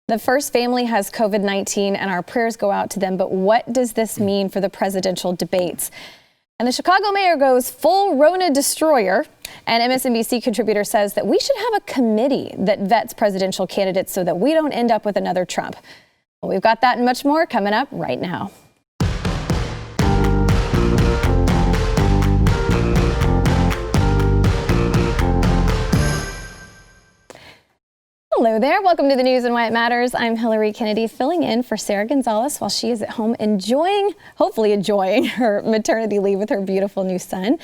The first family has COVID-19 and our prayers go out to them. But what does this mean for the presidential debates? And the Chicago mayor goes full Rona Destroyer. And MSNBC contributor says that we should have a committee that vets presidential candidates so that we don't end up with another Trump. Well, we've got that and much more coming up right now. Hello there. Welcome to the news and why it matters. I'm Hillary Kennedy, filling in for Sarah Gonzalez while she is at home hopefully enjoying her maternity leave with her beautiful new son.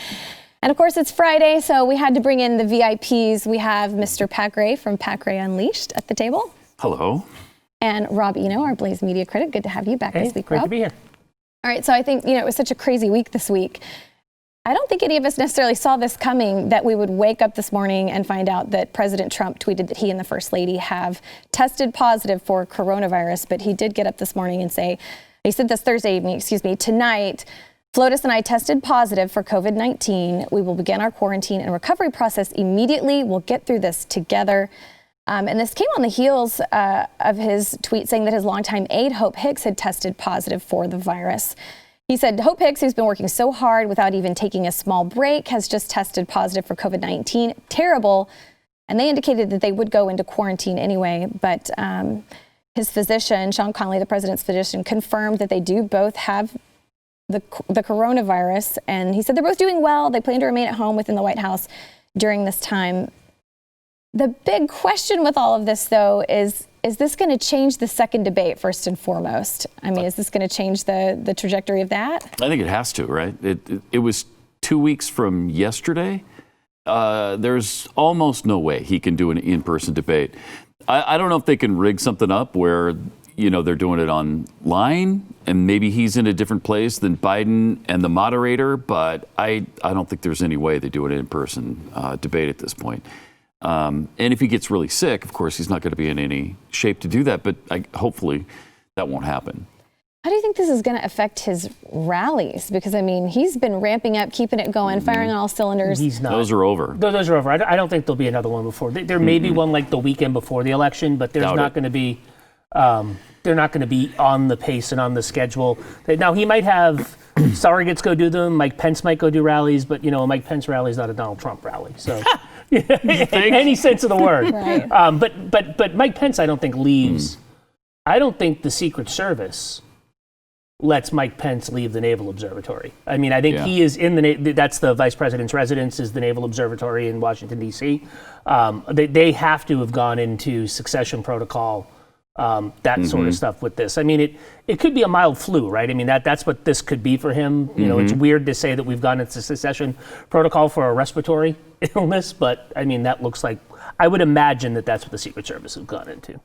And of course, it's Friday, so we had to bring in the VIPs. We have Mr. Pat Gray from Pat Gray Unleashed at the table. Hello. And Rob Eno, our Blaze Media critic. Good to have you back this week, Great Rob. to be here. All right, so I think, it was such a crazy week this week. I don't think any of us necessarily saw this coming, that we would wake up this morning and find out that President Trump tweeted that he and the First Lady have tested positive for coronavirus. But he did get up this morning and say, he said this Thursday evening, tonight, Flotus and I tested positive for COVID-19. We will begin our quarantine and recovery process immediately. We'll get through this together. And this came on the heels of his tweet saying that his longtime aide, Hope Hicks, had tested positive for the virus. He said Hope Hicks, who's been working so hard without even taking a small break, has just tested positive for COVID-19. Terrible. And they indicated that they would go into quarantine anyway. But his physician, Sean Conley, the president's physician, confirmed that they do both have the coronavirus. And he said they're both doing well. They plan to remain at home within the White House during this time. The big question with all of this, though, is this going to change the second debate, first and foremost? I mean, is this going to change the trajectory of that? I think it has to, right? It was 2 weeks from yesterday. There's almost no way he can do an in-person debate. I don't know if they can rig something up where, they're doing it online and maybe he's in a different place than Biden and the moderator, but I don't think there's any way they do an in-person debate at this point. And if he gets really sick, of course, he's not going to be in any shape to do that. But hopefully that won't happen. How do you think this is going to affect his rallies? Because, he's been ramping up, keeping it going, firing on all cylinders. He's not. Those are over. Those are over. I don't think there'll be another one before. There may be one like the weekend before the election, but there's not going to be. They're not going to be on the pace and on the schedule. Now, he might have surrogates go do them. Mike Pence might go do rallies, but, a Mike Pence rally is not a Donald Trump rally. So. In any sense of the word. Right. But Mike Pence, I don't think leaves. I don't think the Secret Service lets Mike Pence leave the Naval Observatory. I think he is in that's the vice president's residence, is the Naval Observatory in Washington, D.C. They have to have gone into succession protocol, that sort of stuff with this. It could be a mild flu, right? That's what this could be for him. It's weird to say that we've gone into succession protocol for a respiratory illness, but that looks like, I would imagine that that's what the Secret Service has gone into.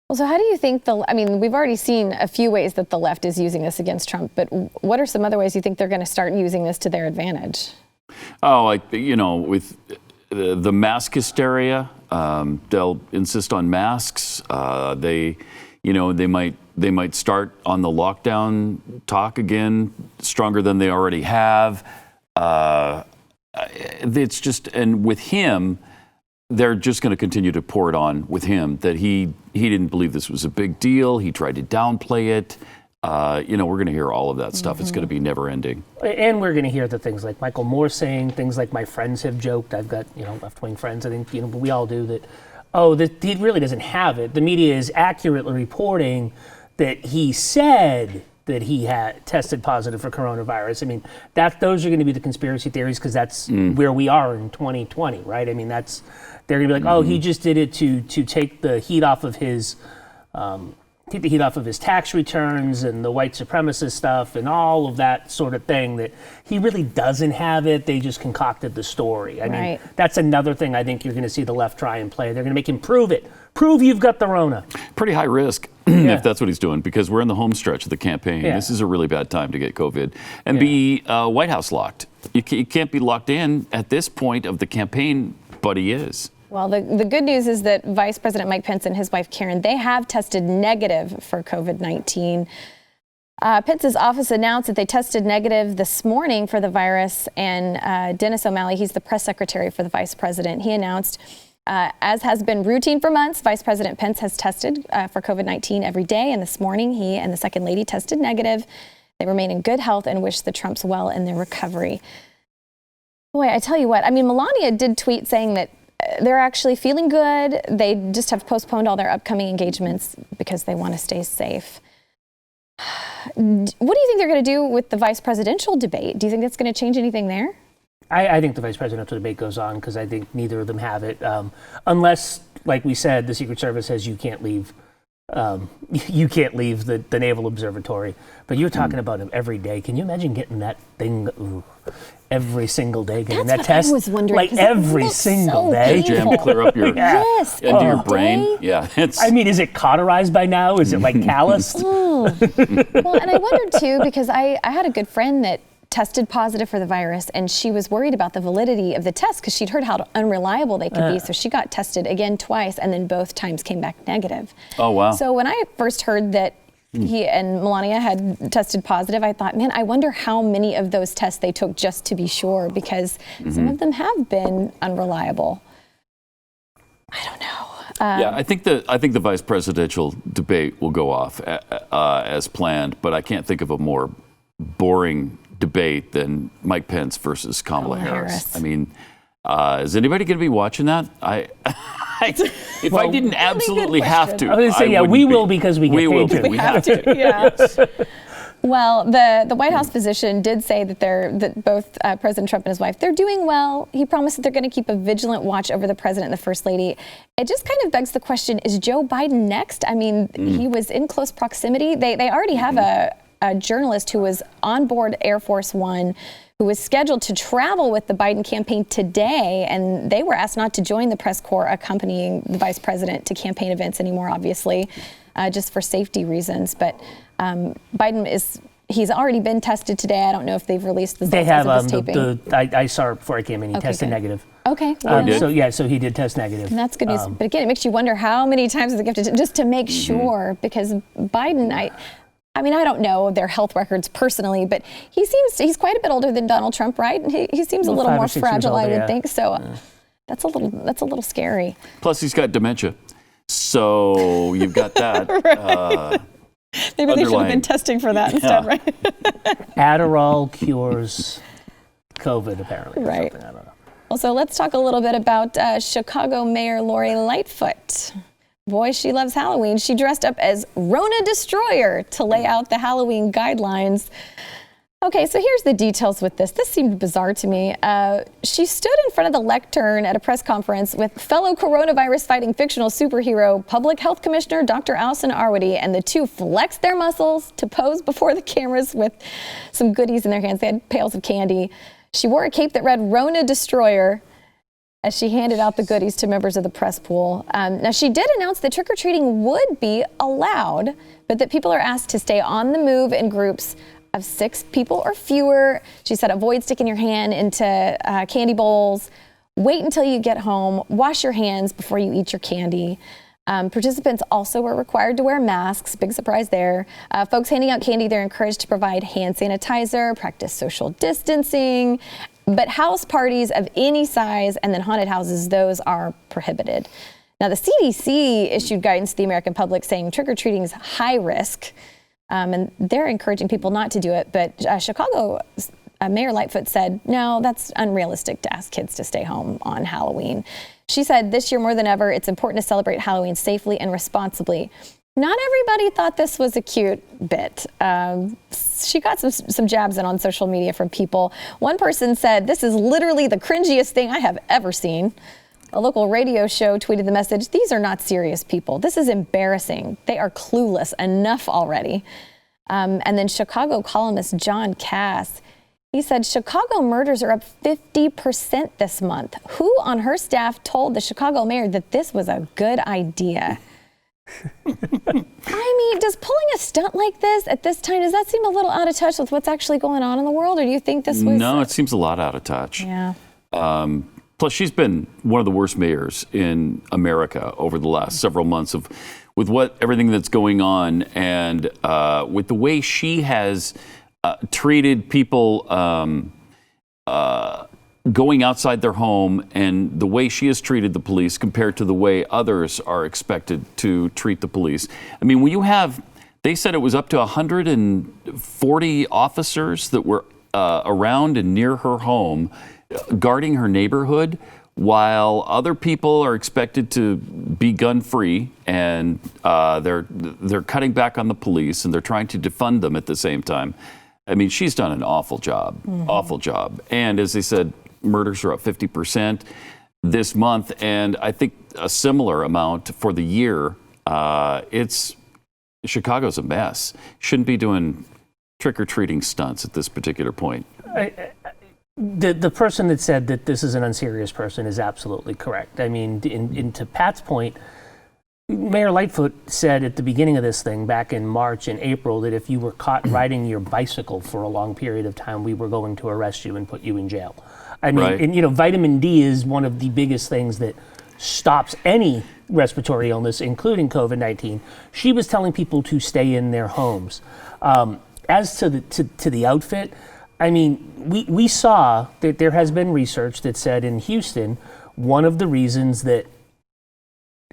Well, so how do you think we've already seen a few ways that the left is using this against Trump, but what are some other ways you think they're going to start using this to their advantage? With the mask hysteria, they'll insist on masks. They might start on the lockdown talk again, stronger than they already have. It's just, and with him, they're just going to continue to pour it on with him that he didn't believe this was a big deal. He tried to downplay it. We're going to hear all of that stuff. It's going to be never ending. And we're going to hear the things like Michael Moore saying, things like my friends have joked. I've got, left-wing friends. I think, we all do that. He really doesn't have it. The media is accurately reporting that he said that he had tested positive for coronavirus. Those are going to be the conspiracy theories because that's where we are in 2020, right? They're going to be like, he just did it to take the heat off of his tax returns and the white supremacist stuff and all of that sort of thing, that he really doesn't have it. They just concocted the story. That's another thing I think you're going to see the left try and play. They're going to make him prove it. Prove you've got the Rona. Pretty high risk if that's what he's doing, because we're in the home stretch of the campaign. Yeah. This is a really bad time to get COVID and be White House locked. You can't be locked in at this point of the campaign, but he is. Well, the good news is that Vice President Mike Pence and his wife Karen, they have tested negative for COVID-19. Pence's office announced that they tested negative this morning for the virus, and Dennis O'Malley, he's the press secretary for the vice president, he announced As has been routine for months, Vice President Pence has tested for COVID-19 every day, and this morning he and the Second Lady tested negative. They remain in good health and wish the Trumps well in their recovery. Boy, I tell you what, I mean, Melania did tweet saying that they're actually feeling good. They just have postponed all their upcoming engagements because they want to stay safe. What do you think they're going to do with the vice presidential debate? Do you think that's going to change anything there? I think the vice presidential debate goes on because I think neither of them have it. Unless, like we said, the Secret Service says you can't leave. You can't leave the Naval Observatory. But you're talking about them every day. Can you imagine getting that thing every single day? Getting That's that what test? I was wondering. Like every single day? Jam clear up your Yes. into your all brain. day? Yeah. I mean, is it cauterized by now? Is it like calloused? Well, and I wondered too, because I had a good friend that tested positive for the virus, and she was worried about the validity of the test because she'd heard how unreliable they could be. So she got tested again twice, and then both times came back negative. Oh, wow. So when I first heard that he and Melania had tested positive, I thought, man, I wonder how many of those tests they took just to be sure, because some of them have been unreliable. I don't know. Yeah, I think the vice presidential debate will go off as planned, but I can't think of a more boring debate than Mike Pence versus Kamala Harris. I mean, is anybody going to be watching that? If I didn't absolutely have to, I was going to say, yeah, we will because we get paid to. We have to. Yeah. Well, the White House physician did say that both President Trump and his wife, they're doing well. He promised that they're going to keep a vigilant watch over the president and the first lady. It just kind of begs the question, is Joe Biden next? I mean, he was in close proximity. They already have a journalist who was on board Air Force One, who was scheduled to travel with the Biden campaign today, and they were asked not to join the press corps accompanying the vice president to campaign events anymore, obviously, just for safety reasons. But Biden he's already been tested today. I don't know if they've released the results of his taping. I saw it before I came in. He tested negative. Okay. So he did test negative. And that's good news. But again, it makes you wonder how many times they have to just to make sure, because Biden, I mean, I don't know their health records personally, but he's quite a bit older than Donald Trump, right? He seems a little more fragile, older, I would think. So that's a little scary. Plus, he's got dementia, so you've got that. Right. Maybe they should have been testing for that instead, right? Adderall cures COVID, apparently. Right. I don't know. Well, so let's talk a little bit about Chicago Mayor Lori Lightfoot. Boy, she loves Halloween. She dressed up as Rona Destroyer to lay out the Halloween guidelines. Okay, so here's the details with this. This seemed bizarre to me. She stood in front of the lectern at a press conference with fellow coronavirus-fighting fictional superhero, Public Health Commissioner Dr. Allison Arwady, and the two flexed their muscles to pose before the cameras with some goodies in their hands. They had pails of candy. She wore a cape that read Rona Destroyer as she handed out the goodies to members of the press pool. Now, she did announce that trick-or-treating would be allowed, but that people are asked to stay on the move in groups of 6 people or fewer. She said, avoid sticking your hand into candy bowls. Wait until you get home. Wash your hands before you eat your candy. Participants also were required to wear masks. Big surprise there. Folks handing out candy, they're encouraged to provide hand sanitizer, practice social distancing. But house parties of any size and then haunted houses, those are prohibited. Now, the CDC issued guidance to the American public saying trick-or-treating is high risk, and they're encouraging people not to do it. But Chicago Mayor Lightfoot said, no, that's unrealistic to ask kids to stay home on Halloween. She said, this year more than ever, it's important to celebrate Halloween safely and responsibly. Not everybody thought this was a cute bit. She got some jabs in on social media from people. One person said, this is literally the cringiest thing I have ever seen. A local radio show tweeted the message, these are not serious people. This is embarrassing. They are clueless enough already. And then Chicago columnist John Cass, he said, Chicago murders are up 50% this month. Who on her staff told the Chicago mayor that this was a good idea? I mean, does pulling a stunt like this at this time, does that seem a little out of touch with what's actually going on in the world? Or do you think this was... No, it seems a lot out of touch. Yeah. Plus, she's been one of the worst mayors in America over the last several months with everything that's going on, and with the way she has treated people going outside their home and the way she has treated the police compared to the way others are expected to treat the police. I mean, when you have, they said it was up to 140 officers that were around and near her home guarding her neighborhood, while other people are expected to be gun-free, and they're cutting back on the police and they're trying to defund them at the same time. I mean, she's done an awful job, awful job. And as they said, murders are up 50% this month, and I think a similar amount for the year. Chicago's a mess. Shouldn't be doing trick-or-treating stunts at this particular point. The person that said that this is an unserious person is absolutely correct. I mean, to Pat's point, Mayor Lightfoot said at the beginning of this thing back in March and April that if you were caught riding your bicycle for a long period of time, we were going to arrest you and put you in jail. I mean, Right. and vitamin D is one of the biggest things that stops any respiratory illness, including COVID-19. She was telling people to stay in their homes. As to the outfit, I mean, we saw that there has been research that said in Houston, one of the reasons that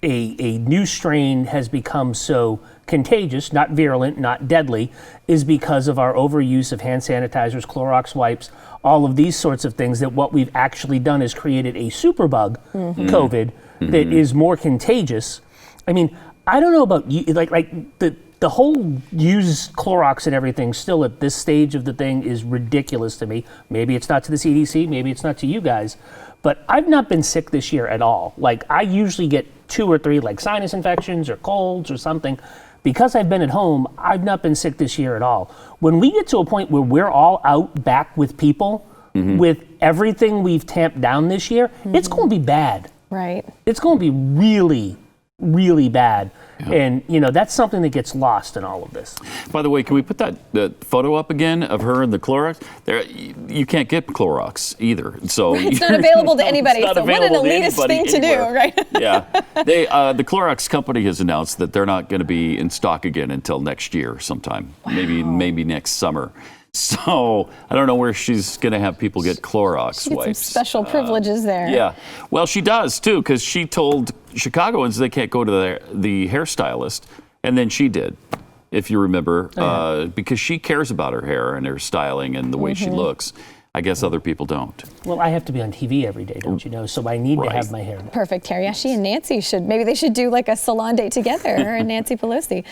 a new strain has become so contagious, not virulent, not deadly, is because of our overuse of hand sanitizers, Clorox wipes, all of these sorts of things, that what we've actually done is created a superbug, COVID, that is more contagious. I mean, I don't know about you, like the whole use Clorox and everything still at this stage of the thing is ridiculous to me. Maybe it's not to the CDC, maybe it's not to you guys, but I've not been sick this year at all. Like, I usually get 2 or 3 like sinus infections or colds or something. Because I've been at home, I've not been sick this year at all. When we get to a point where we're all out back with people, with everything we've tamped down this year, it's going to be bad. Right. It's going to be really, really bad. Yeah. And, that's something that gets lost in all of this. By the way, can we put that photo up again of her and the Clorox? There, you can't get Clorox either. So it's not available to anybody. So what an elitist thing to do, right? Yeah. The Clorox company has announced that they're not going to be in stock again until next year sometime. Wow. Maybe next summer. So I don't know where she's going to have people get Clorox she gets wipes. Some special privileges there. Yeah. Well, she does, too, because she told Chicagoans they can't go to the hairstylist. And then she did, if you remember, because she cares about her hair and her styling and the way she looks. I guess other people don't. Well, I have to be on TV every day, don't you know? So I need to have my hair done. Perfect hair. Yeah, she and Nancy maybe they should do like a salon date together, her and Nancy Pelosi.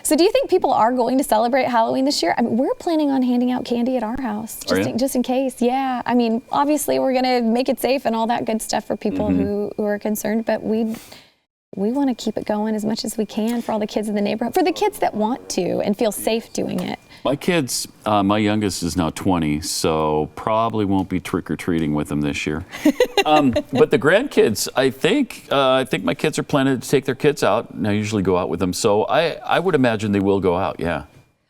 So do you think people are going to celebrate Halloween this year? I mean, we're planning on handing out candy at our house, just in case. Yeah. I mean, obviously we're going to make it safe and all that good stuff for people who are concerned, but we want to keep it going as much as we can for all the kids in the neighborhood, for the kids that want to and feel safe doing it. My kids, my youngest is now 20, so probably won't be trick-or-treating with them this year. But the grandkids, I think my kids are planning to take their kids out, and I usually go out with them. So I would imagine they will go out, yeah.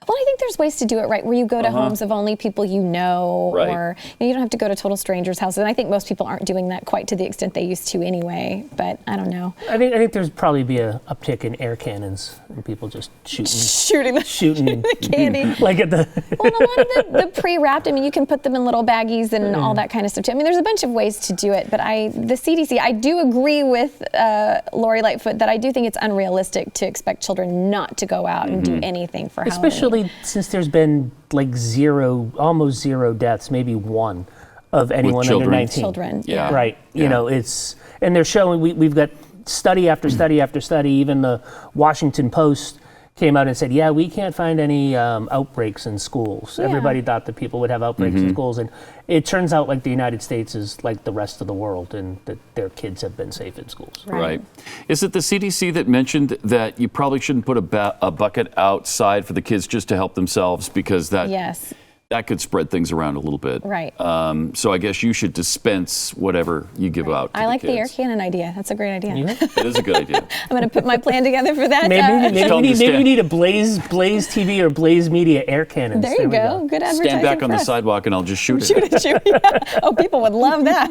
Well, I think there's ways to do it right, where you go to homes of only people you know, or you don't have to go to total strangers' houses. And I think most people aren't doing that quite to the extent they used to anyway. But I don't know. I think there's probably be a uptick in air cannons and people just shooting candy. Like at the. Well, and a lot of the pre-wrapped. I mean, you can put them in little baggies and all that kind of stuff too. I mean, there's a bunch of ways to do it. But the CDC, I do agree with Lori Lightfoot that I do think it's unrealistic to expect children not to go out and do anything for Halloween. Especially since there's been like almost zero deaths, maybe 1 of anyone under 19. Children, yeah. Right. Yeah. And they're showing, we've got study after study after study. Even the Washington Post came out and said, yeah, we can't find any outbreaks in schools. Yeah. Everybody thought that people would have outbreaks in schools. And it turns out like the United States is like the rest of the world, and that their kids have been safe in schools. Right. Is it the CDC that mentioned that you probably shouldn't put a bucket outside for the kids just to help themselves, because that could spread things around a little bit. Right. So I guess you should dispense whatever you give out to I like the kids. the air cannon idea. That's a great idea. It is a good idea. I'm going to put my plan together for that. Maybe we need a BlazeTV or Blaze Media air cannons. There you go. Good advertising. Stand back on the sidewalk and I'll just shoot it. Shoot. Yeah. Oh, people would love that.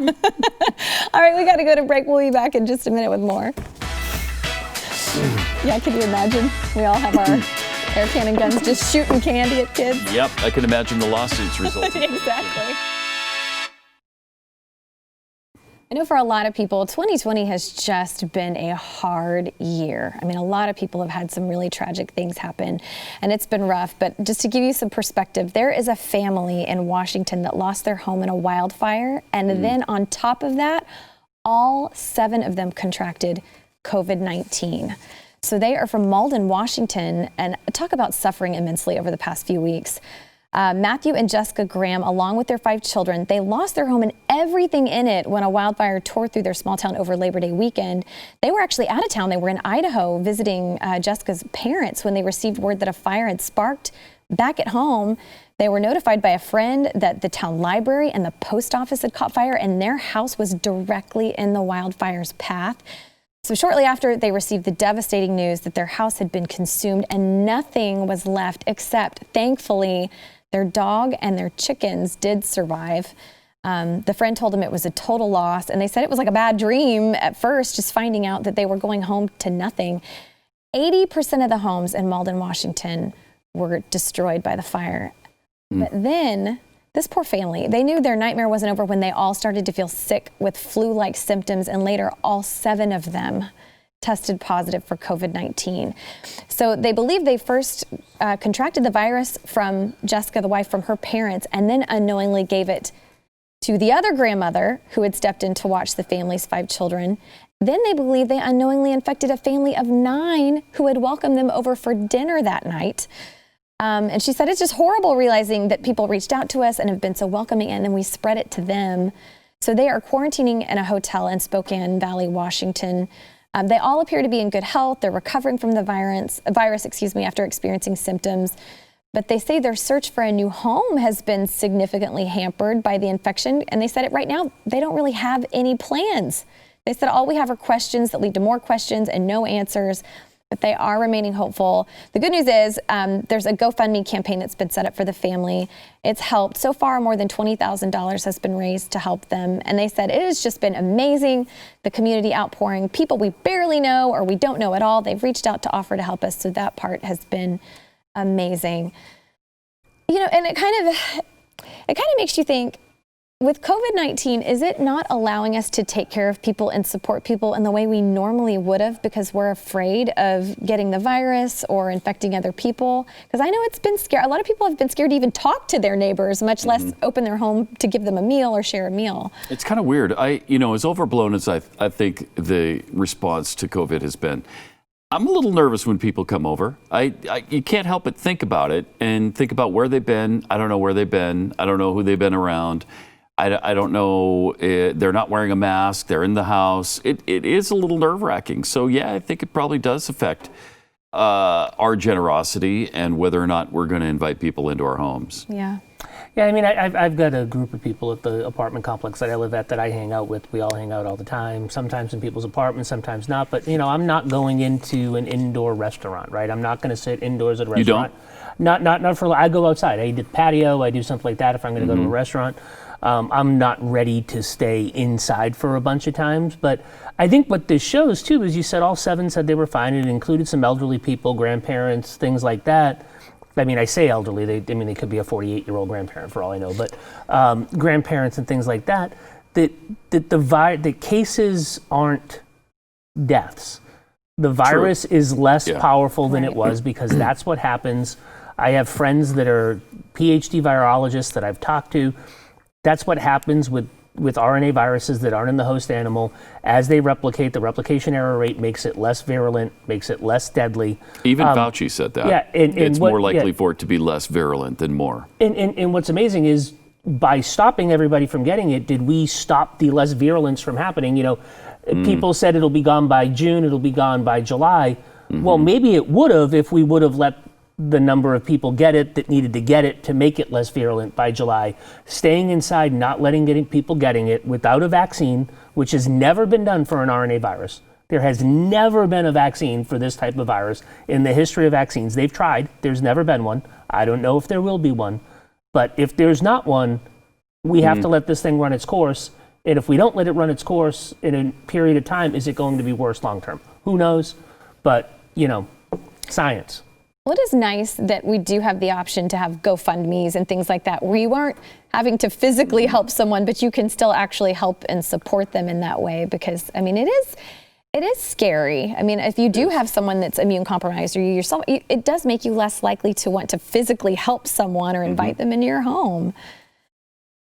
All right, we got to go to break. We'll be back in just a minute with more. Yeah, can you imagine? We all have our air cannon guns just shooting candy at kids. Yep, I can imagine the lawsuits resulting. Exactly. I know for a lot of people, 2020 has just been a hard year. I mean, a lot of people have had some really tragic things happen, and it's been rough. But just to give you some perspective, there is a family in Washington that lost their home in a wildfire. And then on top of that, all 7 of them contracted COVID-19. So they are from Malden, Washington, and talk about suffering immensely over the past few weeks. Matthew and Jessica Graham, along with their 5 children, they lost their home and everything in it when a wildfire tore through their small town over Labor Day weekend. They were actually out of town. They were in Idaho visiting Jessica's parents when they received word that a fire had sparked back at home. They were notified by a friend that the town library and the post office had caught fire, and their house was directly in the wildfire's path. So shortly after, they received the devastating news that their house had been consumed and nothing was left except, thankfully, their dog and their chickens did survive. The friend told them it was a total loss, and they said it was like a bad dream at first, just finding out that they were going home to nothing. 80% of the homes in Malden, Washington were destroyed by the fire. But then this poor family, they knew their nightmare wasn't over when they all started to feel sick with flu-like symptoms, and later all 7 of them tested positive for COVID-19. So they believe they first contracted the virus from Jessica, the wife, from her parents, and then unknowingly gave it to the other grandmother who had stepped in to watch the family's 5 children. Then they believe they unknowingly infected a family of 9 who had welcomed them over for dinner that night. And she said, it's just horrible realizing that people reached out to us and have been so welcoming, and then we spread it to them. So they are quarantining in a hotel in Spokane Valley, Washington. They all appear to be in good health. They're recovering from the virus, after experiencing symptoms. But they say their search for a new home has been significantly hampered by the infection. And they said it right now, they don't really have any plans. They said all we have are questions that lead to more questions and no answers. But they are remaining hopeful. The good news is there's a GoFundMe campaign that's been set up for the family. It's helped. So far, more than $20,000 has been raised to help them. And they said it has just been amazing, the community outpouring. People we barely know or we don't know at all, they've reached out to offer to help us. So that part has been amazing. You know, and it kind of makes you think, with COVID-19, is it not allowing us to take care of people and support people in the way we normally would have because we're afraid of getting the virus or infecting other people? Because I know it's been scary. A lot of people have been scared to even talk to their neighbors, much less open their home to give them a meal or share a meal. It's kind of weird. As overblown as I think the response to COVID has been, I'm a little nervous when people come over. You can't help but think about it and think about where they've been. I don't know where they've been. I don't know who they've been around. I don't know. They're not wearing a mask. They're in the house. It is a little nerve-wracking. So, yeah, I think it probably does affect our generosity and whether or not we're going to invite people into our homes. Yeah. Yeah, I mean, I've got a group of people at the apartment complex that I live at that I hang out with. We all hang out all the time, sometimes in people's apartments, sometimes not. But, I'm not going into an indoor restaurant, right? I'm not going to sit indoors at a restaurant. You don't? Not for, I go outside. I do patio. I do something like that if I'm going to go to a restaurant. I'm not ready to stay inside for a bunch of times. But I think what this shows, too, is you said all 7 said they were fine. It included some elderly people, grandparents, things like that. I mean, I say elderly. They could be a 48-year-old grandparent for all I know. But grandparents and things like that, the cases aren't deaths. The virus is less powerful than it was because that's what happens. I have friends that are PhD virologists that I've talked to. That's what happens with RNA viruses that aren't in the host animal. As they replicate, the replication error rate makes it less virulent, makes it less deadly. Even Fauci said that. Yeah, it's more likely for it to be less virulent than more. And what's amazing is by stopping everybody from getting it, did we stop the less virulence from happening? People said it'll be gone by June, it'll be gone by July. Well, maybe it would have if we would have let the number of people get it that needed to get it to make it less virulent by July. Staying inside, not letting people getting it without a vaccine, which has never been done for an RNA virus. There has never been a vaccine for this type of virus in the history of vaccines. They've tried. There's never been one. I don't know if there will be one. But if there's not one, we have to let this thing run its course. And if we don't let it run its course in a period of time, is it going to be worse long term? Who knows? But, science. Well, it is nice that we do have the option to have GoFundMes and things like that, where you aren't having to physically help someone, but you can still actually help and support them in that way. Because, I mean, it is scary. I mean, if you do have someone that's immune compromised, or you yourself, it does make you less likely to want to physically help someone or invite them into your home.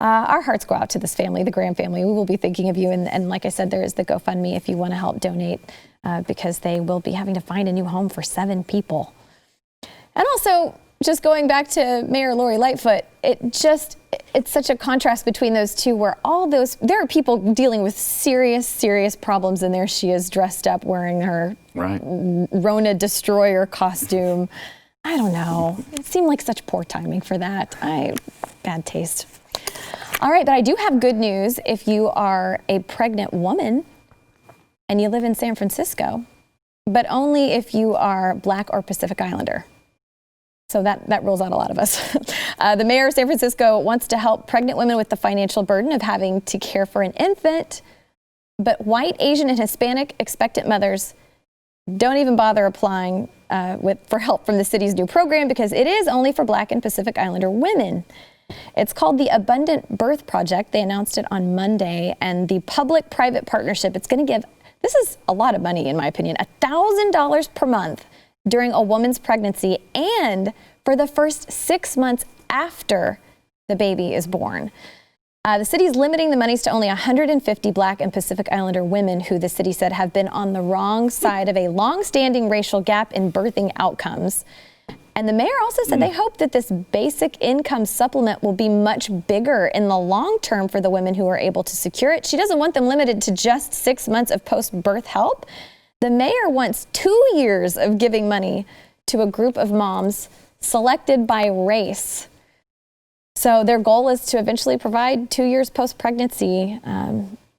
Our hearts go out to this family, the Graham family. We will be thinking of you. And like I said, there is the GoFundMe if you want to help donate, because they will be having to find a new home for 7 people. And also, just going back to Mayor Lori Lightfoot, it's such a contrast between those two, where there are people dealing with serious, serious problems, and there she is dressed up wearing her Rona Destroyer costume. I don't know. It seemed like such poor timing for that. Bad taste. All right, but I do have good news if you are a pregnant woman and you live in San Francisco, but only if you are Black or Pacific Islander. So that rules out a lot of us. The mayor of San Francisco wants to help pregnant women with the financial burden of having to care for an infant, but white, Asian, and Hispanic expectant mothers don't even bother applying for help from the city's new program, because it is only for Black and Pacific Islander women. It's called the Abundant Birth Project. They announced it on Monday, and the public-private partnership, it's going to give, this is a lot of money in my opinion, $1,000 per month during a woman's pregnancy and for the first 6 months after the baby is born. The city is limiting the monies to only 150 Black and Pacific Islander women who the city said have been on the wrong side of a long-standing racial gap in birthing outcomes. And the mayor also said they hope that this basic income supplement will be much bigger in the long term for the women who are able to secure it. She doesn't want them limited to just 6 months of post-birth help. The mayor wants 2 years of giving money to a group of moms selected by race. So their goal is to eventually provide 2 years post-pregnancy.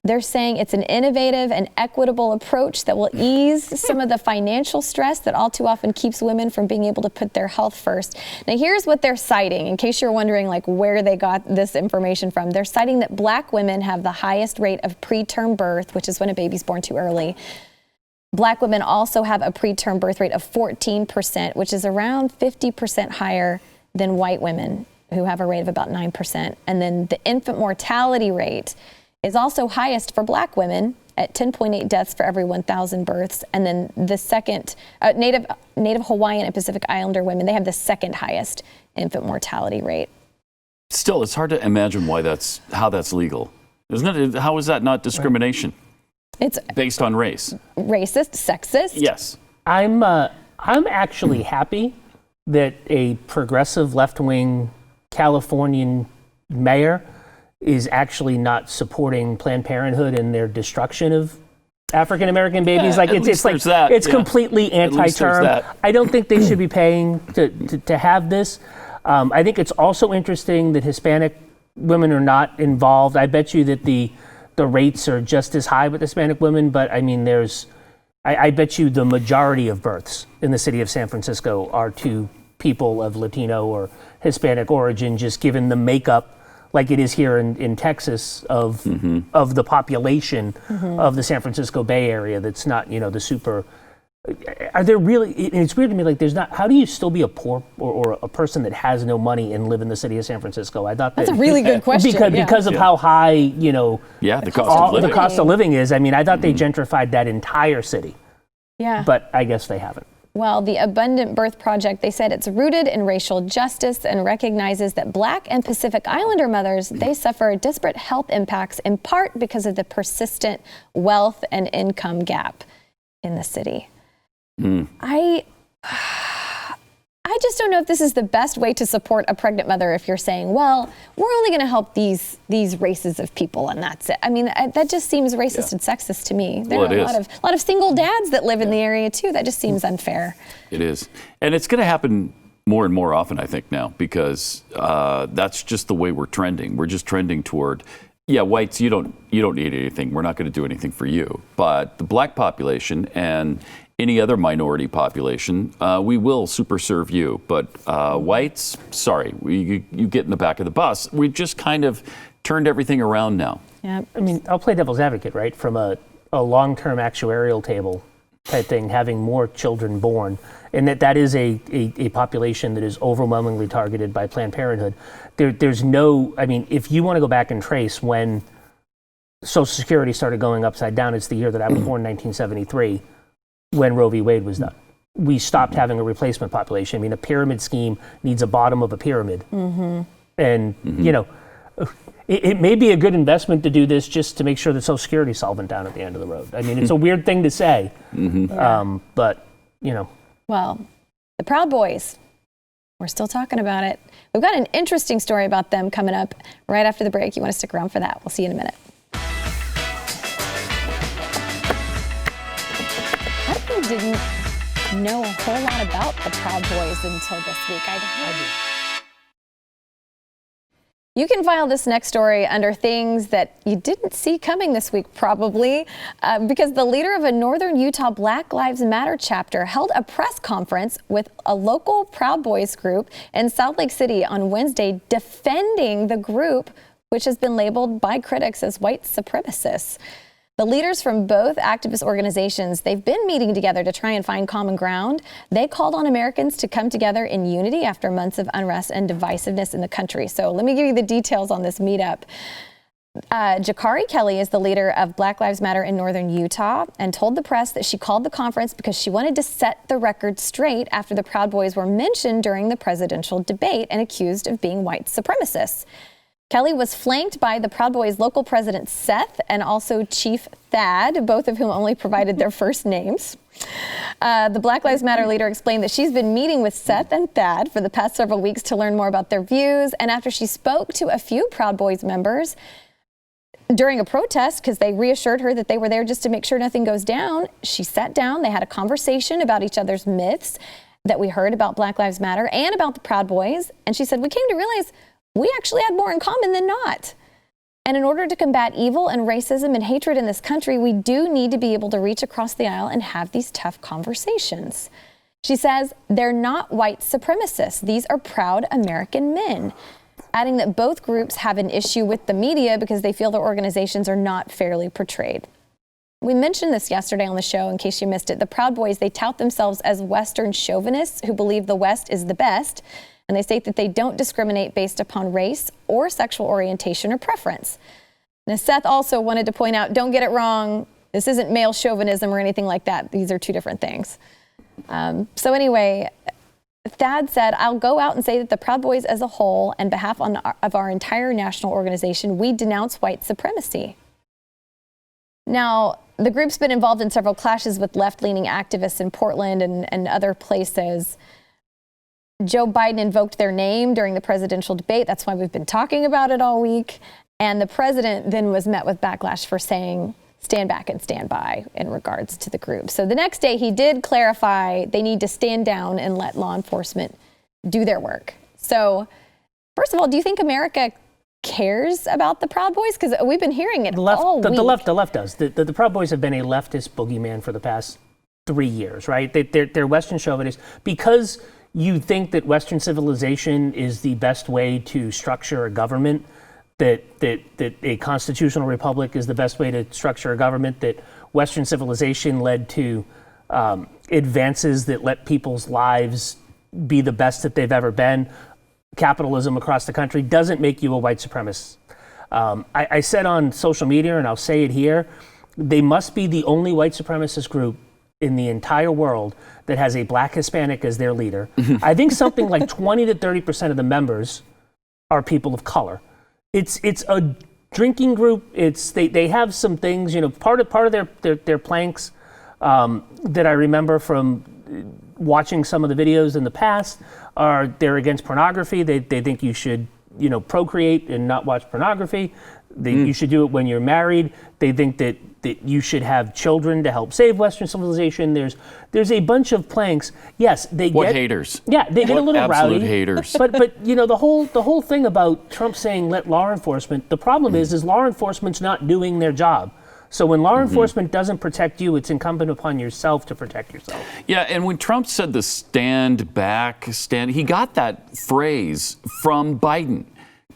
They're saying it's an innovative and equitable approach that will ease some of the financial stress that all too often keeps women from being able to put their health first. Now, here's what they're citing, in case you're wondering like where they got this information from. They're citing that Black women have the highest rate of preterm birth, which is when a baby's born too early. Black women also have a preterm birth rate of 14%, which is around 50% higher than white women, who have a rate of about 9%. And then the infant mortality rate is also highest for Black women at 10.8 deaths for every 1,000 births. And then the second, Native Hawaiian and Pacific Islander women, they have the second highest infant mortality rate. Still, it's hard to imagine how that's legal. Isn't it? How is that not discrimination? It's based on race. Racist, sexist. Yes. I'm actually happy that a progressive left-wing Californian mayor is actually not supporting Planned Parenthood and their destruction of African American babies. It's completely anti-term. I don't think they should be paying to have this. I think it's also interesting that Hispanic women are not involved. I bet you that the rates are just as high with Hispanic women, but I mean, I bet you the majority of births in the city of San Francisco are to people of Latino or Hispanic origin, just given the makeup, like it is here in Texas, of the population of the San Francisco Bay Area. That's not, the super. Are there really? And it's weird to me. Like, there's not. How do you still be a poor or a person that has no money and live in the city of San Francisco? I thought that's a really good question. Because of how high, the cost of living is. I mean, I thought they gentrified that entire city. Yeah. But I guess they haven't. Well, the Abundant Birth Project, they said it's rooted in racial justice and recognizes that Black and Pacific Islander mothers, they suffer disparate health impacts in part because of the persistent wealth and income gap in the city. I just don't know if this is the best way to support a pregnant mother if you're saying, well, we're only going to help these races of people and that's it. I mean, that just seems racist and sexist to me. There are a lot of single dads that live in the area too. That just seems unfair. It is. And it's going to happen more and more often, I think, now, because that's just the way we're trending. We're just trending toward, whites, you don't need anything. We're not going to do anything for you. But the Black population and any other minority population, we will super serve you. But whites, sorry, you get in the back of the bus. We've just kind of turned everything around now. Yeah. I mean, I'll play devil's advocate, right? From a long-term actuarial table, type thing, having more children born, and that is a population that is overwhelmingly targeted by Planned Parenthood. There's no, I mean, if you want to go back and trace when Social Security started going upside down, it's the year that I was born, 1973, when Roe v. Wade was done. We stopped having a replacement population. I mean, a pyramid scheme needs a bottom of a pyramid. And, you know, it may be a good investment to do this just to make sure that Social Security is solvent down at the end of the road. I mean, it's a weird thing to say, but, you know. Well, the Proud Boys, we're still talking about it. We've got an interesting story about them coming up right after the break. You want to stick around for that. We'll see you in a minute. I didn't know a whole lot about the Proud Boys until this week. I did. You can file this next story under things that you didn't see coming this week, probably, because the leader of a northern Utah Black Lives Matter chapter held a press conference with a local Proud Boys group in Salt Lake City on Wednesday, defending the group, which has been labeled by critics as white supremacists. The leaders from both activist organizations, they've been meeting together to try and find common ground. They called on Americans to come together in unity after months of unrest and divisiveness in the country. So let me give you the details on this meetup. Jakari Kelly is the leader of Black Lives Matter in northern Utah and told the press that she called the conference because she wanted to set the record straight after the Proud Boys were mentioned during the presidential debate and accused of being white supremacists. Kelly was flanked by the Proud Boys local president Seth and also Chief Thad, both of whom only provided their first names. The Black Lives Matter leader explained that she's been meeting with Seth and Thad for the past several weeks to learn more about their views. And after she spoke to a few Proud Boys members during a protest, because they reassured her that they were there just to make sure nothing goes down, she sat down. They had a conversation about each other's myths that we heard about Black Lives Matter and about the Proud Boys. And she said, we came to realize we actually had more in common than not. And in order to combat evil and racism and hatred in this country, we do need to be able to reach across the aisle and have these tough conversations. She says they're not white supremacists. These are proud American men, adding that both groups have an issue with the media because they feel their organizations are not fairly portrayed. We mentioned this yesterday on the show, in case you missed it. The Proud Boys, they tout themselves as Western chauvinists who believe the West is the best. And they state that they don't discriminate based upon race or sexual orientation or preference. Now, Seth also wanted to point out, don't get it wrong, this isn't male chauvinism or anything like that. These are two different things. So anyway, Thad said, I'll go out and say that the Proud Boys as a whole, and behalf of our entire national organization, we denounce white supremacy. Now, the group's been involved in several clashes with left-leaning activists in Portland and other places. Joe Biden invoked their name during the presidential debate. That's why we've been talking about it all week. And the president then was met with backlash for saying, stand back and stand by in regards to the group. So the next day he did clarify they need to stand down and let law enforcement do their work. So first of all, do you think America cares about the Proud Boys? Because we've been hearing it all week. The left does. The Proud Boys have been a leftist boogeyman for the past 3 years, right? They're Western chauvinists because you think that Western civilization is the best way to structure a government, that a constitutional republic is the best way to structure a government, that Western civilization led to advances that let people's lives be the best that they've ever been. Capitalism across the country doesn't make you a white supremacist. I said on social media, and I'll say it here, they must be the only white supremacist group in the entire world that has a black Hispanic as their leader. I think something like 20 to 30% of the members are people of color. It's a drinking group. They have some things, you know, part of their planks that I remember from watching some of the videos in the past are they're against pornography. They think you should, you know, procreate and not watch pornography. You should do it when you're married. They think that you should have children to help save Western civilization. There's a bunch of planks. Yes, they get haters. Yeah, they get a little absolute rowdy. Haters. But you know the whole thing about Trump saying let law enforcement. The problem is law enforcement's not doing their job. So when law enforcement doesn't protect you, it's incumbent upon yourself to protect yourself. Yeah, and when Trump said the stand back, he got that phrase from Biden.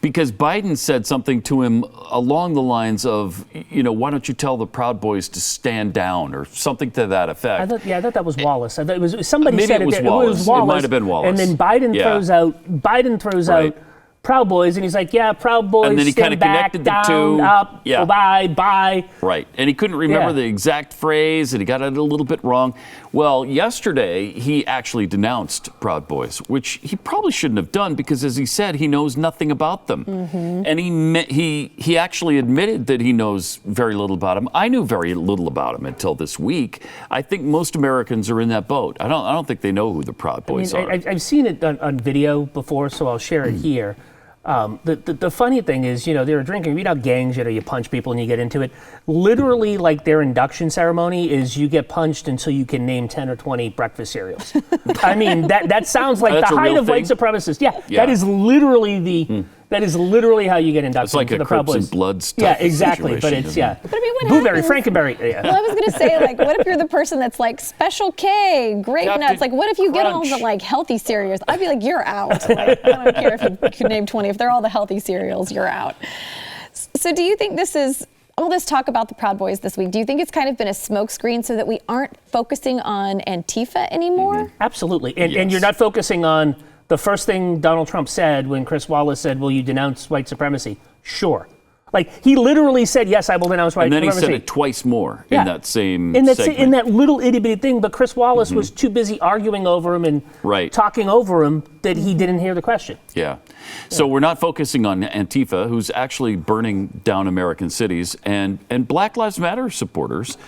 because Biden said something to him along the lines of, why don't you tell the Proud Boys to stand down or something to that effect. I thought that was Wallace. I thought it was somebody maybe said it was it. Wallace. It was Wallace. It might have been Wallace. And then Biden throws out Proud Boys, and he's like, yeah, Proud Boys, and then he kind of connected the two. Up, bye. Right, and he couldn't remember the exact phrase, and he got it a little bit wrong. Well, yesterday, he actually denounced Proud Boys, which he probably shouldn't have done because, as he said, he knows nothing about them. And he actually admitted that he knows very little about them. I knew very little about him until this week. I think most Americans are in that boat. I don't think they know who the Proud Boys are. I've seen it on video before, so I'll share it here. The funny thing is, they were drinking. Read out gangs, you punch people and you get into it. Literally, like their induction ceremony is you get punched until you can name 10 or 20 breakfast cereals. I mean, that sounds like the height of white supremacists. Yeah, that is literally that is literally how you get inducted. It's like into a the Proud Crips Boys. and Blood stuff. Yeah, exactly. But it's But I mean, what Blueberry, happens? Frankenberry. Yeah. Well, I was going to say, like, what if you're the person that's like Special K, Grape Captain Nuts? Like, what if you get all Crunch. the like healthy cereals? I'd be like, you're out. Like, I don't care if you could name 20. If they're all the healthy cereals, you're out. So, do you think this is all this talk about the Proud Boys this week? Do you think it's kind of been a smokescreen so that we aren't focusing on Antifa anymore? Absolutely, and you're not focusing on the first thing Donald Trump said when Chris Wallace said, will you denounce white supremacy? Sure. Like, he literally said, yes, I will denounce white supremacy. And then he said it twice more in that same segment. In that little itty-bitty thing, but Chris Wallace was too busy arguing over him and talking over him that he didn't hear the question. Yeah. So we're not focusing on Antifa, who's actually burning down American cities, and Black Lives Matter supporters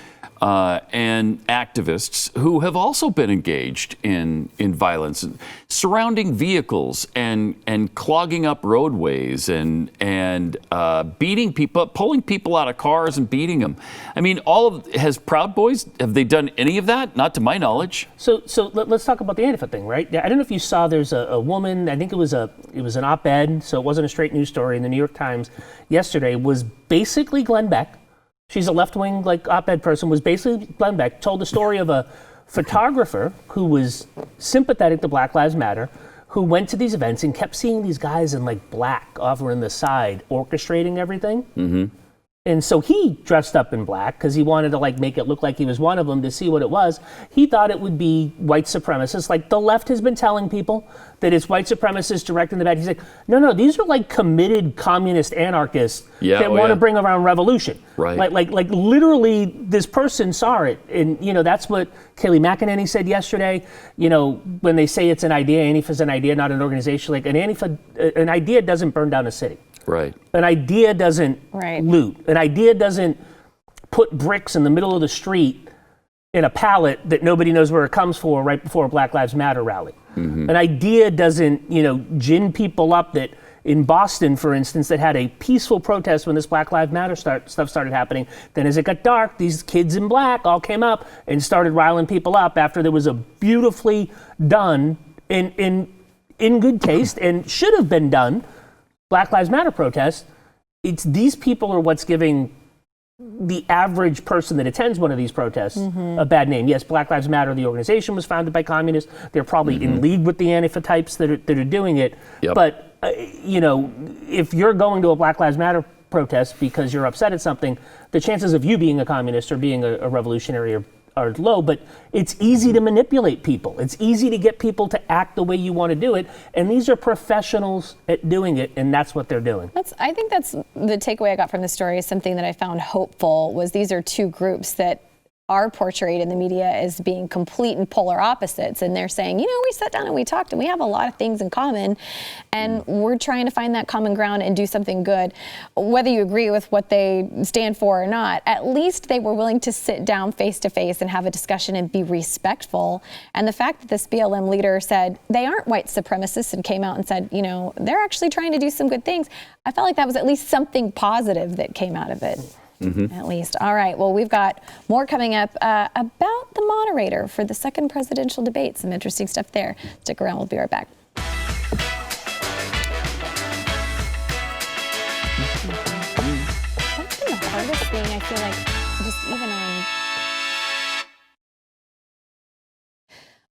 and activists who have also been engaged in violence, surrounding vehicles and clogging up roadways and beating people, pulling people out of cars and beating them. I mean, has Proud Boys, have they done any of that? Not to my knowledge. So let's talk about the Antifa thing, right? I don't know if you saw, there's a woman, I think it was an op-ed, so it wasn't a straight news story, in the New York Times yesterday, was basically Glenn Beck. She's a left-wing op-ed person, was basically Glenn Beck, told the story of a photographer who was sympathetic to Black Lives Matter, who went to these events and kept seeing these guys in black over in the side, orchestrating everything. And so he dressed up in black because he wanted to make it look like he was one of them to see what it was. He thought it would be white supremacists. Like the left has been telling people that it's white supremacists directing the bad. He's like, no, these are committed communist anarchists that want to bring around revolution. Right. Like literally this person saw it. And, that's what Kayleigh McEnany said yesterday. When they say it's an idea, Antifa's an idea, not an organization. Like an idea doesn't burn down a city. Right. An idea doesn't loot. An idea doesn't put bricks in the middle of the street in a pallet that nobody knows where it comes from right before a Black Lives Matter rally. An idea doesn't, gin people up. That in Boston, for instance, that had a peaceful protest when this Black Lives Matter stuff started happening. Then as it got dark, these kids in black all came up and started riling people up after there was a beautifully done, in good taste and should have been done, Black Lives Matter protests. It's these people are what's giving the average person that attends one of these protests a bad name. Yes, Black Lives Matter, the organization, was founded by communists. They're probably in league with the Antifa types that are doing it. Yep. But, if you're going to a Black Lives Matter protest because you're upset at something, the chances of you being a communist or being a revolutionary are low, but it's easy to manipulate people. It's easy to get people to act the way you want to do it. And these are professionals at doing it, and that's what they're doing. I think that's the takeaway I got from the story. Is something that I found hopeful was these are two groups that are portrayed in the media as being complete and polar opposites. And they're saying, we sat down and we talked and we have a lot of things in common and we're trying to find that common ground and do something good. Whether you agree with what they stand for or not, at least they were willing to sit down face to face and have a discussion and be respectful. And the fact that this BLM leader said they aren't white supremacists and came out and said, they're actually trying to do some good things. I felt like that was at least something positive that came out of it. At least. All right. Well, we've got more coming up about the moderator for the second presidential debate. Some interesting stuff there. Stick around. We'll be right back. That's been the hardest thing, I feel like, just even on.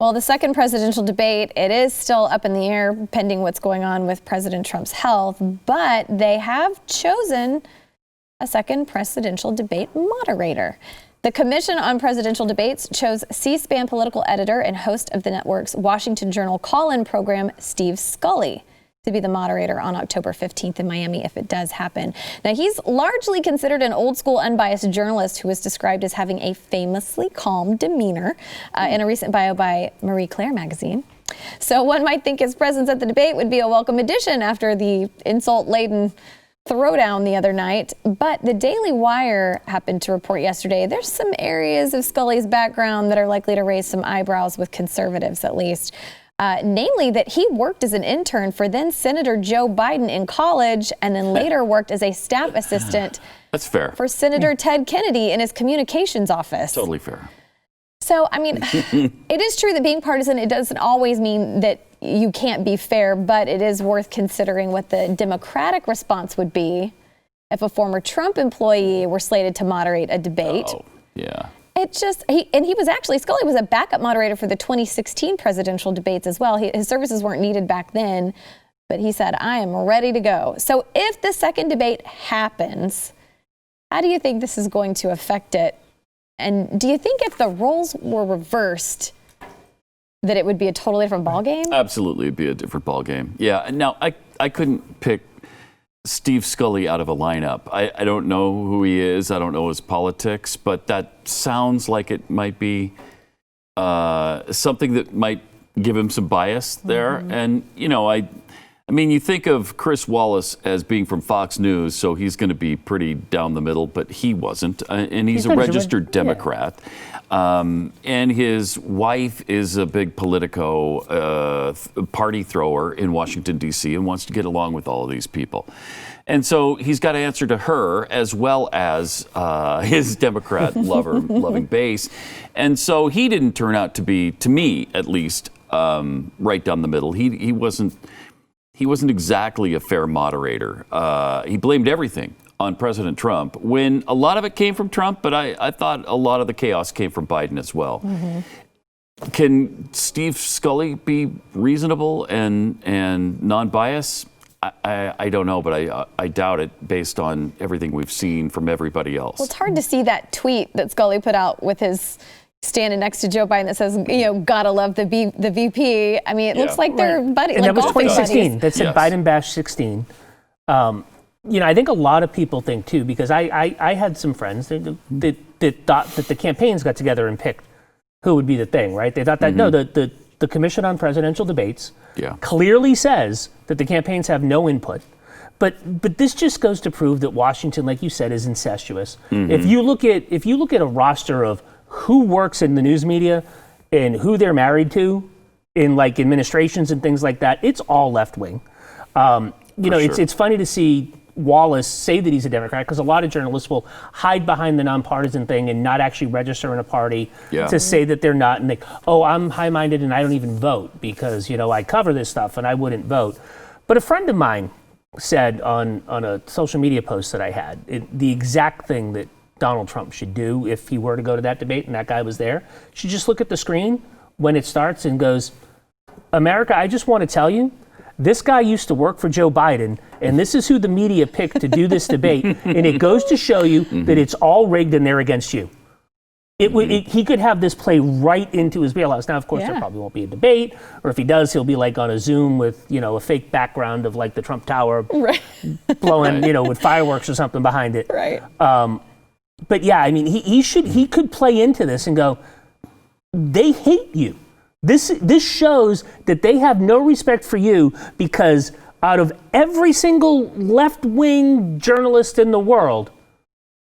Well, the second presidential debate, it is still up in the air pending what's going on with President Trump's health, but they have chosen a second presidential debate moderator. The Commission on Presidential Debates chose C-SPAN political editor and host of the network's Washington Journal call-in program, Steve Scully, to be the moderator on October 15th in Miami if it does happen. Now, he's largely considered an old-school, unbiased journalist who was described as having a famously calm demeanor in a recent bio by Marie Claire magazine. So one might think his presence at the debate would be a welcome addition after the insult-laden throwdown the other night. But the Daily Wire happened to report yesterday there's some areas of Scully's background that are likely to raise some eyebrows with conservatives, at least. Namely that he worked as an intern for then Senator Joe Biden in college and then later worked as a staff assistant That's fair. for Senator Ted Kennedy in his communications office. Totally fair. So, I mean, it is true that being partisan, it doesn't always mean that you can't be fair, but it is worth considering what the Democratic response would be if a former Trump employee were slated to moderate a debate. Oh, yeah. It just, Scully was a backup moderator for the 2016 presidential debates as well. His services weren't needed back then, but he said, I am ready to go. So if the second debate happens, how do you think this is going to affect it? And do you think if the roles were reversed, that it would be a totally different ballgame? Absolutely, it'd be a different ballgame. Yeah, now I couldn't pick Steve Scully out of a lineup. I don't know who he is. I don't know his politics, but that sounds like it might be something that might give him some bias there. Mm-hmm. And, you know, I mean, you think of Chris Wallace as being from Fox News, so he's going to be pretty down the middle, but he wasn't. And he's a registered Democrat. Yeah. And his wife is a big Politico party thrower in Washington, D.C., and wants to get along with all of these people. And so he's got to answer to her as well as his Democrat loving base. And so he didn't turn out to be, to me at least, right down the middle. He wasn't exactly a fair moderator. He blamed everything on President Trump when a lot of it came from Trump, but I thought a lot of the chaos came from Biden as well. Mm-hmm. Can Steve Scully be reasonable and non-biased? I don't know, but I doubt it based on everything we've seen from everybody else. Well, it's hard to see that tweet that Scully put out with his standing next to Joe Biden that says, you know, gotta love the VP. I mean, it looks like they're buddies. And like that was 2016. Buddies. That said Biden bashed 16. You know, I think a lot of people think too, because I had some friends that thought that the campaigns got together and picked who would be the thing, right? They thought that, no, the Commission on Presidential Debates clearly says that the campaigns have no input. But this just goes to prove that Washington, like you said, is incestuous. Mm-hmm. If you look at a roster of who works in the news media and who they're married to in like administrations and things like that, it's all left wing. It's funny to see Wallace say that he's a Democrat because a lot of journalists will hide behind the nonpartisan thing and not actually register in a party to say that they're not. And they, I'm high-minded and I don't even vote because, you know, I cover this stuff and I wouldn't vote. But a friend of mine said on a social media post that I had, the exact thing that Donald Trump should do if he were to go to that debate and that guy was there, should just look at the screen when it starts and goes, America, I just want to tell you, this guy used to work for Joe Biden, and this is who the media picked to do this debate, and it goes to show you that it's all rigged and they're against you. He could have this play right into his bailouts. Now, of course, there probably won't be a debate, or if he does, he'll be like on a Zoom with, you know, a fake background of like the Trump Tower blowing, you know, with fireworks or something behind it. Right. But yeah, I mean, he could play into this and go, they hate you. This shows that they have no respect for you because out of every single left-wing journalist in the world,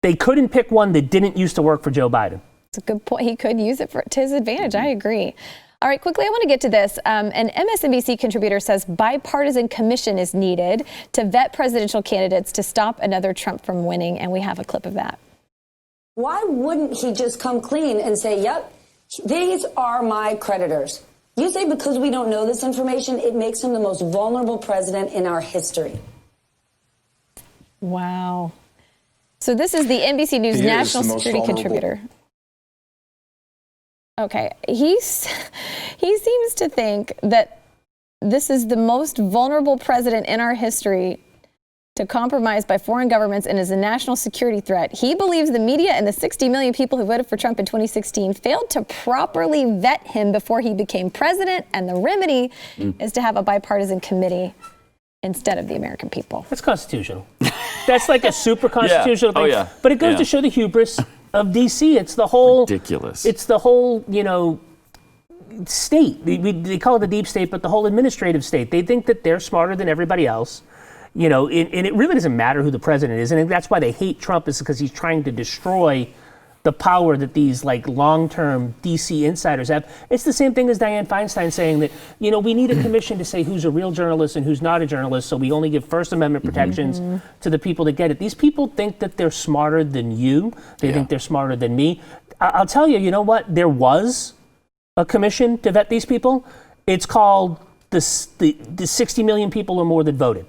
they couldn't pick one that didn't used to work for Joe Biden. It's a good point. He could use it to his advantage. I agree. All right, quickly, I want to get to this. An MSNBC contributor says bipartisan commission is needed to vet presidential candidates to stop another Trump from winning, and we have a clip of that. Why wouldn't he just come clean and say, yep, these are my creditors? You say because we don't know this information, it makes him the most vulnerable president in our history. Wow. So this is the NBC News national security contributor. Okay, he He seems to think that this is the most vulnerable president in our history to compromise by foreign governments and is a national security threat. He believes the media and the 60 million people who voted for Trump in 2016 failed to properly vet him before he became president, and the remedy is to have a bipartisan committee instead of the American people. That's constitutional. That's like a super constitutional thing. Oh, yeah. But it goes to show the hubris of D.C. It's the whole... Ridiculous. It's the whole, state. They call it the deep state, but the whole administrative state. They think that they're smarter than everybody else. And it really doesn't matter who the president is. And that's why they hate Trump, is because he's trying to destroy the power that these long-term DC insiders have. It's the same thing as Dianne Feinstein saying that, we need a commission to say who's a real journalist and who's not a journalist. So we only give First Amendment protections to the people that get it. These people think that they're smarter than you. They think they're smarter than me. I'll tell you, you know what? There was a commission to vet these people. It's called the 60 million people or more that voted.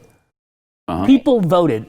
People voted.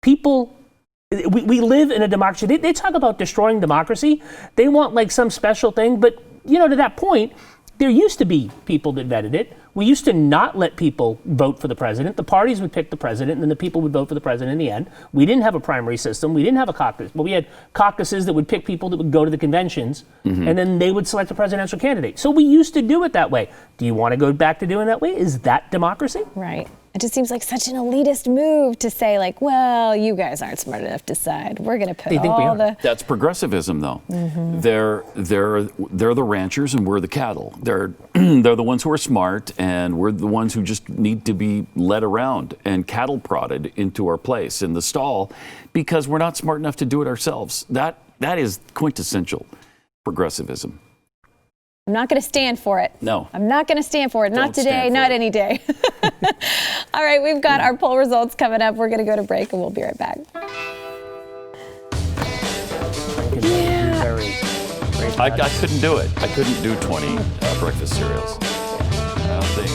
We live in a democracy. They talk about destroying democracy. They want some special thing. But, to that point, there used to be people that vetted it. We used to not let people vote for the president. The parties would pick the president, and then the people would vote for the president in the end. We didn't have a primary system. We didn't have a caucus. But we had caucuses that would pick people that would go to the conventions, and then they would select a presidential candidate. So we used to do it that way. Do you want to go back to doing it that way? Is that democracy? Right. It just seems like such an elitist move to say, well, you guys aren't smart enough to decide. We're going to put all the... That's progressivism, though. They're the ranchers and we're the cattle. They're the ones who are smart and we're the ones who just need to be led around and cattle prodded into our place in the stall because we're not smart enough to do it ourselves. That is quintessential progressivism. I'm not going to stand for it. No. I'm not going to stand for it. Not today, not any day. All right, we've got our poll results coming up. We're going to go to break and we'll be right back. I couldn't do it. I couldn't do 20 breakfast cereals. I don't think.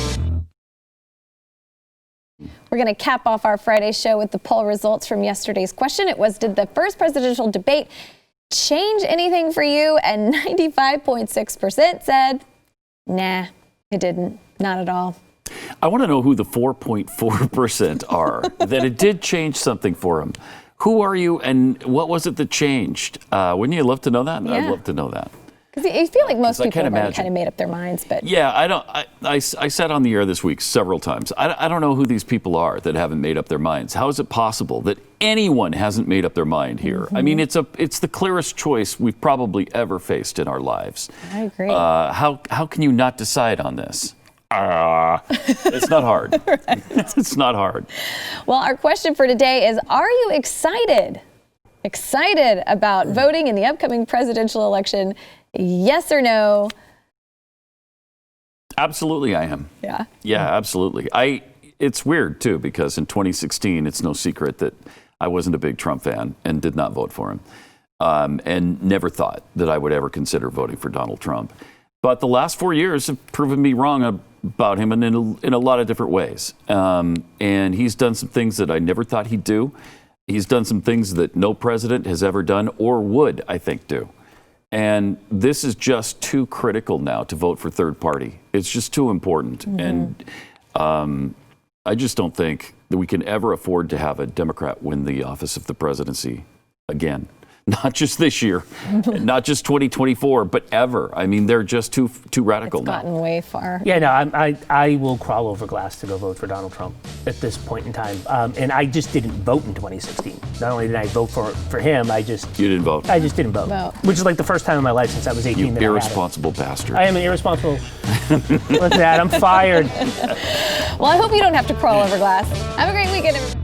We're going to cap off our Friday show with the poll results from yesterday's question. It was, did the first presidential debate change anything for you? And 95.6% said, nah, it didn't. Not at all. I want to know who the 4.4% are, that it did change something for them. Who are you and what was it that changed? Wouldn't you love to know that? Yeah. I'd love to know that. Because I feel like most people have already kind of made up their minds. But yeah, I said on the air this week several times, I don't know who these people are that haven't made up their minds. How is it possible that anyone hasn't made up their mind here? I mean, it's the clearest choice we've probably ever faced in our lives. I agree. How can you not decide on this? It's not hard. Right. It's not hard. Well, our question for today is, are you excited about voting in the upcoming presidential election? Yes or no? Absolutely, I am. Yeah? Yeah, absolutely. It's weird, too, because in 2016, it's no secret that I wasn't a big Trump fan and did not vote for him, and never thought that I would ever consider voting for Donald Trump. But the last 4 years have proven me wrong about him in a lot of different ways. And he's done some things that I never thought he'd do. He's done some things that no president has ever done or would, I think, do. And this is just too critical now to vote for third party. It's just too important. And I just don't think that we can ever afford to have a Democrat win the office of the presidency again. Not just this year, not just 2024, but ever. I mean, they're just too radical now. It's gotten way far. Yeah, no, I will crawl over glass to go vote for Donald Trump at this point in time. And I just didn't vote in 2016. Not only did I vote for him, You didn't vote? I just didn't vote. Which is like the first time in my life since I was 18 that I had it. Irresponsible bastard. I am an irresponsible. Look at that, I'm fired. Well, I hope you don't have to crawl over glass. Have a great weekend, everybody.